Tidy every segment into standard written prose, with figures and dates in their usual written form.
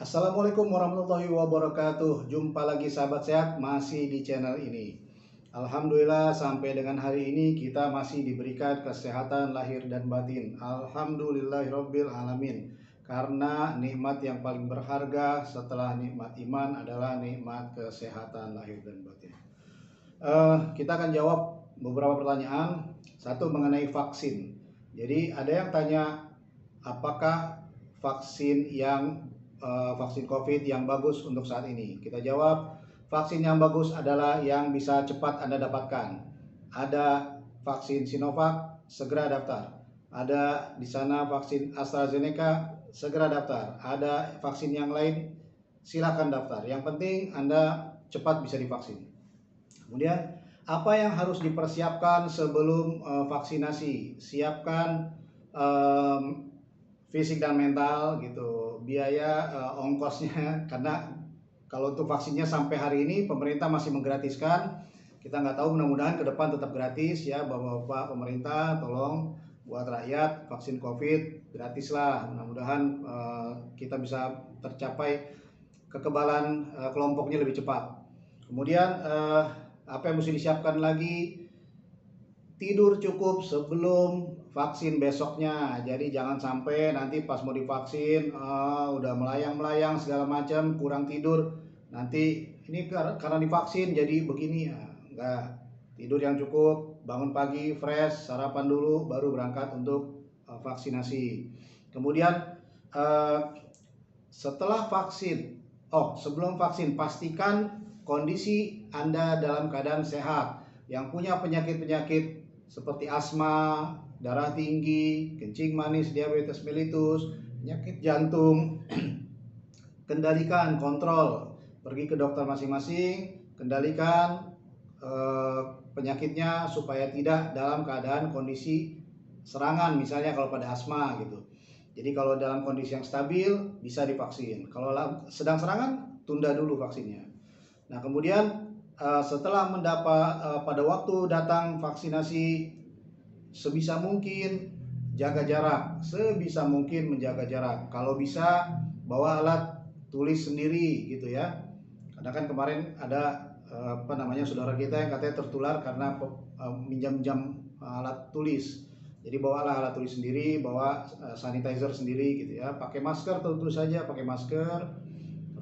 Assalamualaikum warahmatullahi wabarakatuh. Jumpa lagi sahabat sehat masih di channel ini. Alhamdulillah sampai dengan hari ini kita masih diberikan kesehatan lahir dan batin. Alhamdulillahirabbil alamin. Karena nikmat yang paling berharga setelah nikmat iman adalah nikmat kesehatan lahir dan batin. Kita akan jawab beberapa pertanyaan. Satu mengenai vaksin. Jadi ada yang tanya apakah vaksin vaksin COVID yang bagus untuk saat ini? Kita jawab, vaksin yang bagus adalah yang bisa cepat Anda dapatkan. Ada vaksin Sinovac, segera daftar. Ada di sana vaksin AstraZeneca, segera daftar. Ada vaksin yang lain, silakan daftar. Yang penting Anda cepat bisa divaksin. Kemudian, apa yang harus dipersiapkan sebelum vaksinasi? Siapkan fisik dan mental gitu, biaya ongkosnya karena kalau untuk vaksinnya sampai hari ini pemerintah masih menggratiskan. Kita nggak tahu, mudah-mudahan ke depan tetap gratis ya bapak-bapak pemerintah, tolong buat rakyat vaksin COVID gratis lah. Mudah-mudahan kita bisa tercapai kekebalan kelompoknya lebih cepat. Kemudian apa yang mesti disiapkan lagi? Tidur cukup sebelum vaksin besoknya. Jadi jangan sampai nanti pas mau divaksin udah melayang-melayang segala macam, kurang tidur. Nanti ini karena divaksin jadi begini ya. Enggak. Tidur yang cukup, bangun pagi fresh, sarapan dulu baru berangkat untuk vaksinasi. Kemudian setelah vaksin, sebelum vaksin pastikan kondisi Anda dalam keadaan sehat. Yang punya penyakit-penyakit seperti asma, darah tinggi, kencing manis, diabetes mellitus, penyakit jantung, kendalikan, kontrol, pergi ke dokter masing-masing, kendalikan penyakitnya supaya tidak dalam keadaan kondisi serangan, misalnya kalau pada asma gitu. Jadi kalau dalam kondisi yang stabil bisa divaksin. Kalau sedang serangan, tunda dulu vaksinnya. Nah, kemudian setelah pada waktu datang vaksinasi, sebisa mungkin jaga jarak, sebisa mungkin menjaga jarak. Kalau bisa bawa alat tulis sendiri gitu ya. Karena kan kemarin ada saudara kita yang katanya tertular karena minjam-minjam alat tulis. Jadi bawalah alat tulis sendiri, bawa sanitizer sendiri gitu ya. Pakai masker tentu saja, pakai masker,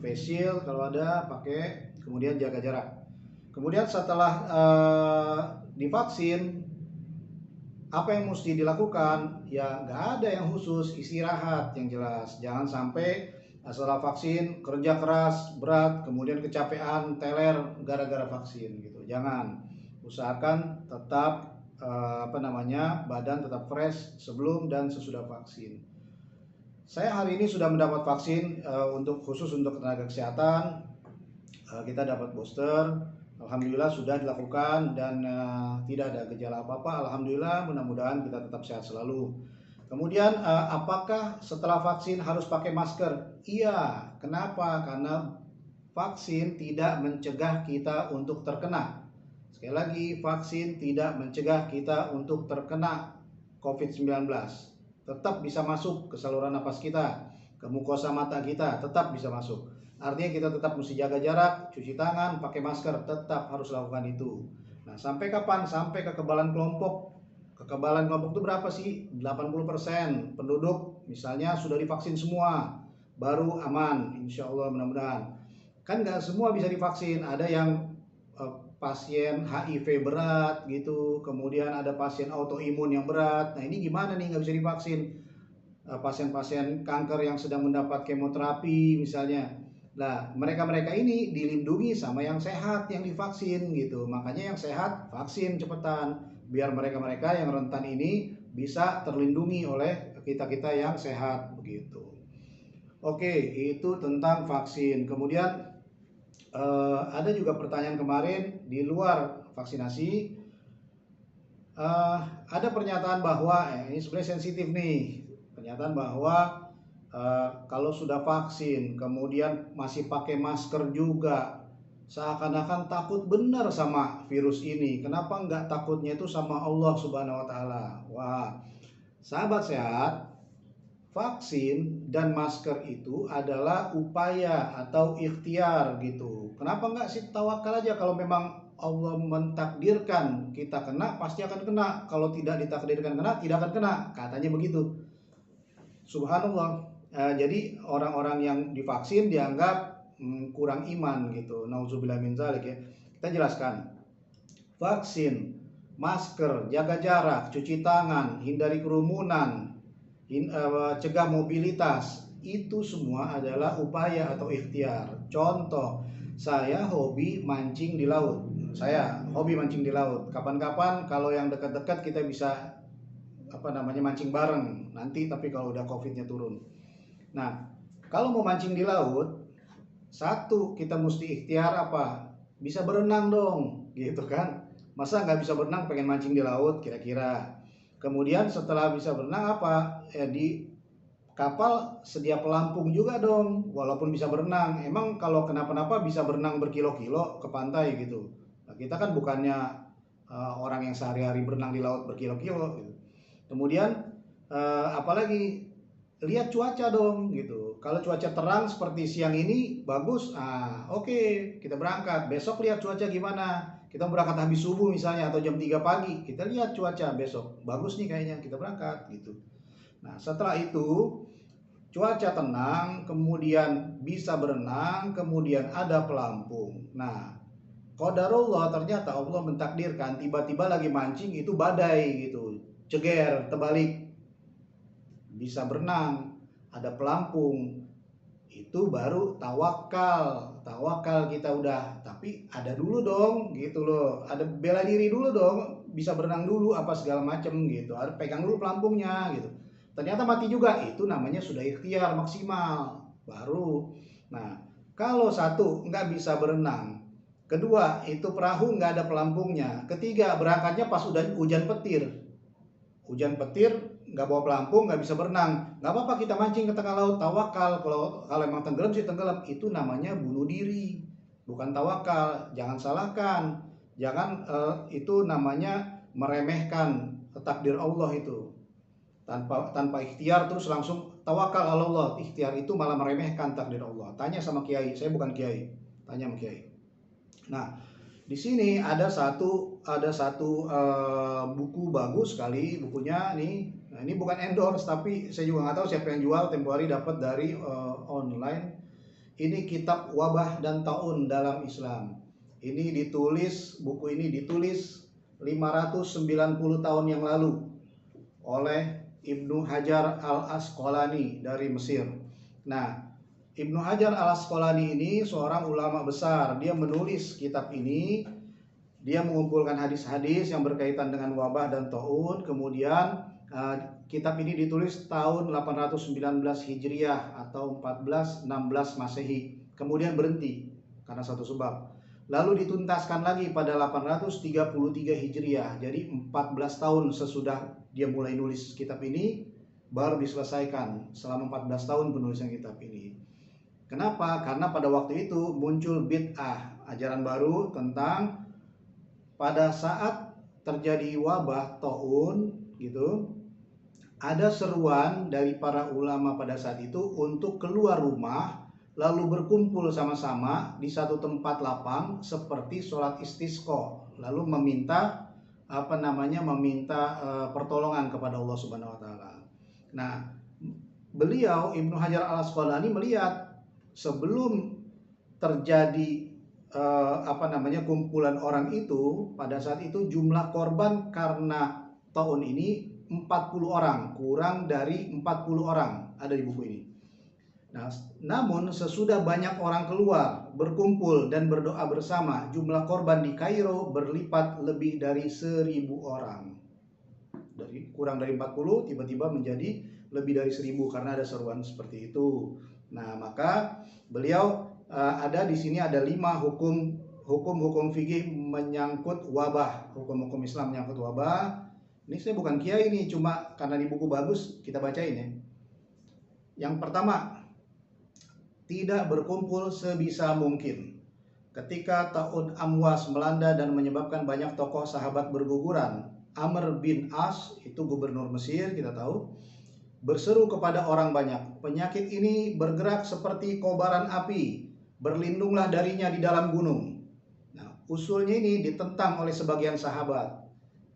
face shield kalau ada pakai, kemudian jaga jarak. Kemudian setelah divaksin, apa yang mesti dilakukan? Ya nggak ada yang khusus, istirahat yang jelas. Jangan sampai setelah vaksin kerja keras berat kemudian kecapean teler gara-gara vaksin gitu. Jangan. Usahakan tetap badan tetap fresh sebelum dan sesudah vaksin. Saya hari ini sudah mendapat vaksin khusus untuk tenaga kesehatan. Kita dapat booster. Alhamdulillah sudah dilakukan dan tidak ada gejala apa-apa. Alhamdulillah, mudah-mudahan kita tetap sehat selalu. Kemudian apakah setelah vaksin harus pakai masker? Iya, kenapa? Karena vaksin tidak mencegah kita untuk terkena. Sekali lagi, vaksin tidak mencegah kita untuk terkena COVID-19. Tetap bisa masuk ke saluran napas kita, ke mukosa mata kita, tetap bisa masuk. Artinya kita tetap mesti jaga jarak, cuci tangan, pakai masker, tetap harus lakukan itu. Nah, sampai kapan? Sampai kekebalan kelompok. Kekebalan kelompok itu berapa sih? 80% penduduk misalnya sudah divaksin semua, baru aman, insya Allah mudah-mudahan. Kan nggak semua bisa divaksin, ada yang pasien HIV berat gitu, kemudian ada pasien autoimun yang berat. Nah ini gimana nih nggak bisa divaksin? Pasien-pasien kanker yang sedang mendapat kemoterapi misalnya. Nah, mereka-mereka ini dilindungi sama yang sehat, yang divaksin gitu. Makanya yang sehat vaksin cepetan, biar mereka-mereka yang rentan ini bisa terlindungi oleh kita-kita yang sehat begitu. Oke, itu tentang vaksin. Kemudian ada juga pertanyaan kemarin di luar vaksinasi. Ada pernyataan bahwa ini sebenarnya sensitif nih. Pernyataan bahwa kalau sudah vaksin kemudian masih pakai masker juga, seakan-akan takut benar sama virus ini. Kenapa nggak takutnya itu sama Allah Subhanahu wa Ta'ala? Wah, sahabat sehat, vaksin dan masker itu adalah upaya atau ikhtiar gitu. Kenapa nggak sih tawakal aja? Kalau memang Allah mentakdirkan kita kena, pasti akan kena. Kalau tidak ditakdirkan kena, tidak akan kena. Katanya begitu. Subhanallah. Jadi orang-orang yang divaksin dianggap kurang iman gitu. Nauzubillah min dzalik ya. Kita jelaskan. Vaksin, masker, jaga jarak, cuci tangan, hindari kerumunan, cegah mobilitas, itu semua adalah upaya atau ikhtiar. Contoh, saya hobi mancing di laut. Kapan-kapan kalau yang dekat-dekat kita bisa mancing bareng nanti, tapi kalau udah covidnya turun. Nah, kalau mau mancing di laut, satu kita mesti ikhtiar apa? Bisa berenang dong, gitu kan? Masa nggak bisa berenang pengen mancing di laut kira-kira? Kemudian setelah bisa berenang apa? Di kapal sedia pelampung juga dong, walaupun bisa berenang. Emang kalau kenapa-napa bisa berenang berkilo-kilo ke pantai gitu. Nah, kita kan bukannya orang yang sehari-hari berenang di laut berkilo-kilo gitu. Kemudian apalagi lihat cuaca dong gitu. Kalau cuaca terang seperti siang ini bagus, oke, kita berangkat. Besok lihat cuaca gimana. Kita berangkat habis subuh misalnya atau jam 3 pagi, kita lihat cuaca besok. Bagus nih kayaknya, kita berangkat gitu. Nah, setelah itu cuaca tenang, kemudian bisa berenang, kemudian ada pelampung. Nah, qadarullah, ternyata Allah mentakdirkan tiba-tiba lagi mancing itu badai gitu. Ceger, terbalik. Bisa berenang, ada pelampung, itu baru tawakal kita udah. Tapi ada dulu dong gitu loh, ada bela diri dulu dong, bisa berenang dulu apa segala macem gitu, ada pegang dulu pelampungnya gitu. Ternyata mati juga, itu namanya sudah ikhtiar maksimal baru. Nah, kalau satu nggak bisa berenang, kedua itu perahu nggak ada pelampungnya, ketiga berangkatnya pas udah hujan petir, nggak bawa pelampung, nggak bisa berenang, nggak apa-apa kita mancing ke tengah laut, tawakal. Kalau emang tenggelam sih tenggelam, itu namanya bunuh diri, bukan tawakal. Jangan salahkan, jangan itu namanya meremehkan takdir Allah itu. Tanpa ikhtiar terus langsung tawakal Allah, ikhtiar itu malah meremehkan takdir Allah. Tanya sama kiai, saya bukan kiai, tanya sama kiai. Nah, di sini ada satu buku bagus sekali bukunya nih. Nah, ini bukan endorse, tapi saya juga nggak tahu siapa yang jual. Tempo hari dapat dari online. Ini kitab Wabah dan Taun dalam Islam. Buku ini ditulis 590 tahun yang lalu oleh Ibnu Hajar al-Asqalani dari Mesir. Nah, Ibnu Hajar al-Asqalani ini seorang ulama besar. Dia menulis kitab ini. Dia mengumpulkan hadis-hadis yang berkaitan dengan wabah dan taun. Kemudian kitab ini ditulis tahun 819 Hijriah atau 1416 Masehi. Kemudian berhenti karena satu sebab. Lalu dituntaskan lagi pada 833 Hijriah. Jadi 14 tahun sesudah dia mulai nulis kitab ini baru diselesaikan, selama 14 tahun penulisan kitab ini. Kenapa? Karena pada waktu itu muncul bid'ah, ajaran baru tentang pada saat terjadi wabah taun gitu, ada seruan dari para ulama pada saat itu untuk keluar rumah lalu berkumpul sama-sama di satu tempat lapang seperti sholat istisqa, lalu meminta pertolongan kepada Allah Subhanahu wa taala. Nah, beliau Ibnu Hajar al-Asqalani melihat sebelum terjadi kumpulan orang itu, pada saat itu jumlah korban karena taun ini 40 orang, kurang dari 40 orang ada di buku ini. Nah, namun sesudah banyak orang keluar, berkumpul dan berdoa bersama, jumlah korban di Kairo berlipat lebih dari 1000 orang. Dari kurang dari 40 tiba-tiba menjadi lebih dari 1000 karena ada seruan seperti itu. Nah, maka beliau ada di sini ada 5 hukum fikih menyangkut wabah, hukum Islam menyangkut wabah. Ini saya bukan kiai nih, cuma karena di buku bagus kita bacain ya. Yang pertama, tidak berkumpul sebisa mungkin. Ketika tahun Amwas melanda dan menyebabkan banyak tokoh sahabat berguguran, Amr bin As itu gubernur Mesir kita tahu, berseru kepada orang banyak. Penyakit ini bergerak seperti kobaran api, berlindunglah darinya di dalam gunung. Nah, usulnya ini ditentang oleh sebagian sahabat.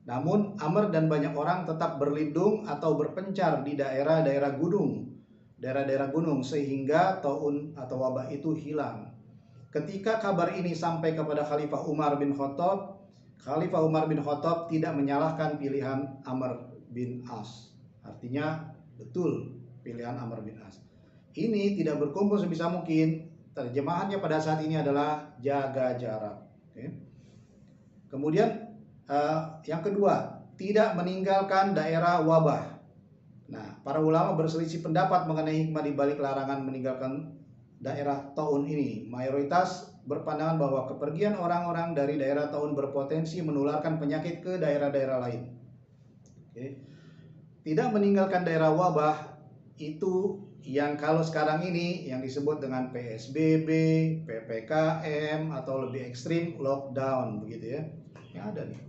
Namun Amr dan banyak orang tetap berlindung atau berpencar di daerah-daerah gunung sehingga taun atau wabah itu hilang. Ketika kabar ini sampai kepada Khalifah Umar bin Khattab, Khalifah Umar bin Khattab tidak menyalahkan pilihan Amr bin As. Artinya betul pilihan Amr bin As. Ini tidak berkumpul sebisa mungkin. Terjemahannya pada saat ini adalah jaga jarak. Oke. Kemudian yang kedua, tidak meninggalkan daerah wabah. Nah, para ulama berselisih pendapat mengenai hikmah di balik larangan meninggalkan daerah taun ini. Mayoritas berpandangan bahwa kepergian orang-orang dari daerah taun berpotensi menularkan penyakit ke daerah-daerah lain. Oke. Tidak meninggalkan daerah wabah itu yang kalau sekarang ini yang disebut dengan PSBB, PPKM, atau lebih ekstrim lockdown, begitu ya. Yang ada nih,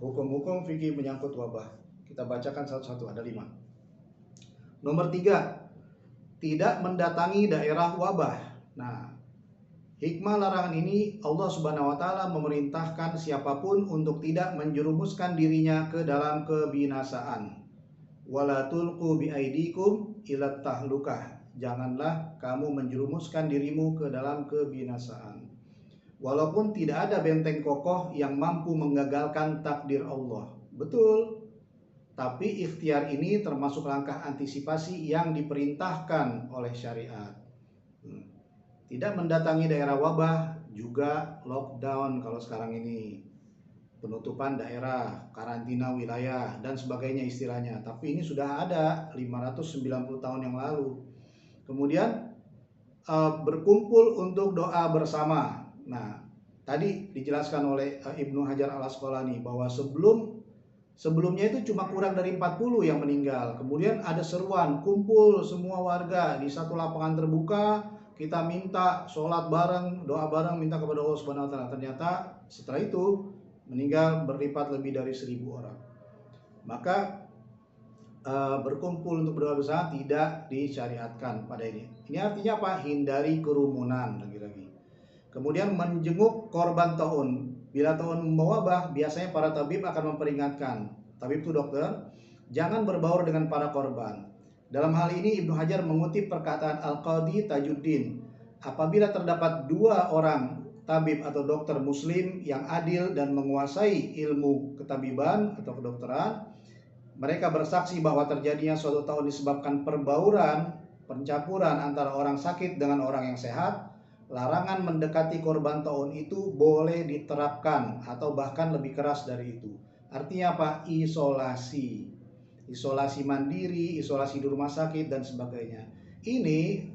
hukum-hukum fikih menyangkut wabah. Kita bacakan satu-satu, ada 5. Nomor 3, tidak mendatangi daerah wabah. Nah, hikmah larangan ini Allah Subhanahu wa taala memerintahkan siapapun untuk tidak menjerumuskan dirinya ke dalam kebinasaan. Wala tulqu biaidikum ila tahlukah. Janganlah kamu menjerumuskan dirimu ke dalam kebinasaan. Walaupun tidak ada benteng kokoh yang mampu menggagalkan takdir Allah. Betul. Tapi ikhtiar ini termasuk langkah antisipasi yang diperintahkan oleh syariat. Tidak mendatangi daerah wabah, juga lockdown kalau sekarang ini. Penutupan daerah, karantina wilayah, dan sebagainya istilahnya. Tapi ini sudah ada 590 tahun yang lalu. Kemudian berkumpul untuk doa bersama. Nah, tadi dijelaskan oleh Ibnu Hajar al-Asqalani bahwa sebelumnya itu cuma kurang dari 40 yang meninggal. Kemudian ada seruan, kumpul semua warga di satu lapangan terbuka, kita minta sholat bareng, doa bareng, minta kepada Allah Subhanahu wa taala. Ternyata setelah itu meninggal berlipat lebih dari 1000 orang. Maka berkumpul untuk berdoa bersama tidak disyariatkan pada ini. Ini artinya apa? Hindari kerumunan lagi-lagi. Kemudian menjenguk korban taun. Bila taun mewabah, biasanya para tabib akan memperingatkan. Tabib itu dokter, jangan berbaur dengan para korban. Dalam hal ini Ibnu Hajar mengutip perkataan Al-Qadhi Tajuddin. Apabila terdapat 2 orang tabib atau dokter muslim yang adil dan menguasai ilmu ketabiban atau kedokteran, mereka bersaksi bahwa terjadinya suatu taun disebabkan pencampuran antara orang sakit dengan orang yang sehat, larangan mendekati korban taun itu boleh diterapkan atau bahkan lebih keras dari itu. Artinya apa? Isolasi mandiri, isolasi di rumah sakit dan sebagainya. Ini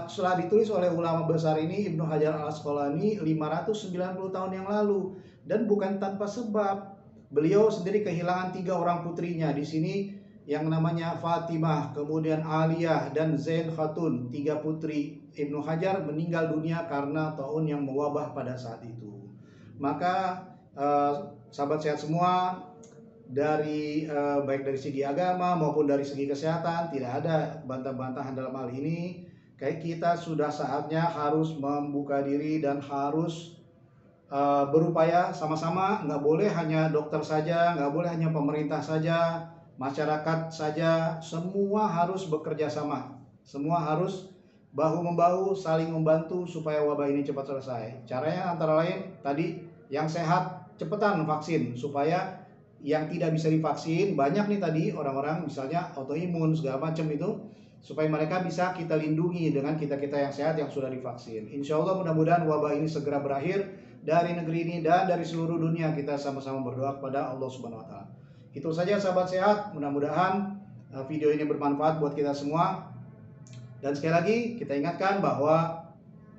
setelah ditulis oleh ulama besar ini Ibnu Hajar al-Asqalani 590 tahun yang lalu, dan bukan tanpa sebab. Beliau sendiri kehilangan 3 orang putrinya di sini yang namanya Fatimah, kemudian Aliyah dan Zain Khatun. 3 putri Ibnu Hajar meninggal dunia karena taun yang mewabah pada saat itu. Maka sahabat sehat semua, baik dari segi agama maupun dari segi kesehatan tidak ada bantah-bantahan dalam hal ini. Kayak kita sudah saatnya harus membuka diri dan harus berupaya sama-sama. Nggak boleh hanya dokter saja, nggak boleh hanya pemerintah saja, masyarakat saja, semua harus bekerja sama, semua harus bahu-membahu saling membantu supaya wabah ini cepat selesai. Caranya antara lain tadi, yang sehat cepetan vaksin, supaya yang tidak bisa divaksin, banyak nih tadi orang-orang misalnya autoimun segala macam itu, supaya mereka bisa kita lindungi dengan kita-kita yang sehat yang sudah divaksin. Insya Allah mudah-mudahan wabah ini segera berakhir dari negeri ini dan dari seluruh dunia. Kita sama-sama berdoa kepada Allah Subhanahu wa taala. Itu saja sahabat sehat, mudah-mudahan video ini bermanfaat buat kita semua. Dan sekali lagi kita ingatkan bahwa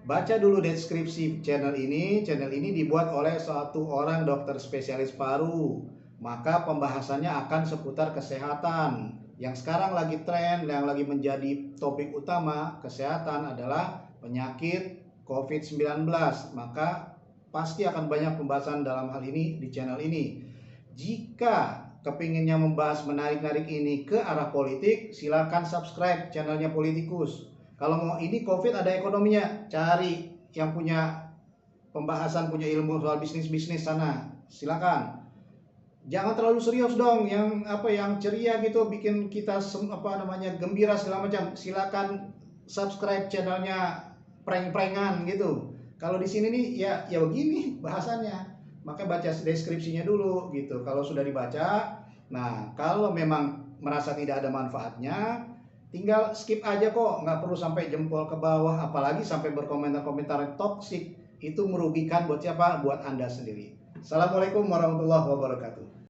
baca dulu deskripsi channel ini. Channel ini dibuat oleh satu orang dokter spesialis paru. Maka pembahasannya akan seputar kesehatan. Yang sekarang lagi tren, yang lagi menjadi topik utama kesehatan adalah penyakit COVID-19. Maka pasti akan banyak pembahasan dalam hal ini di channel ini. Jika kepinginnya membahas menarik-narik ini ke arah politik, silakan subscribe channelnya Politikus. Kalau mau ini COVID ada ekonominya, cari yang punya pembahasan, punya ilmu soal bisnis-bisnis sana, silakan. Jangan terlalu serius dong, yang ceria gitu, bikin kita gembira segala macam. Silakan subscribe channelnya prank-prankan gitu. Kalau di sini nih ya begini bahasannya. Maka baca deskripsinya dulu gitu. Kalau sudah dibaca, nah kalau memang merasa tidak ada manfaatnya, tinggal skip aja kok, nggak perlu sampai jempol ke bawah, apalagi sampai berkomentar-komentar toksik. Itu merugikan buat siapa? Buat Anda sendiri. Assalamualaikum warahmatullahi wabarakatuh.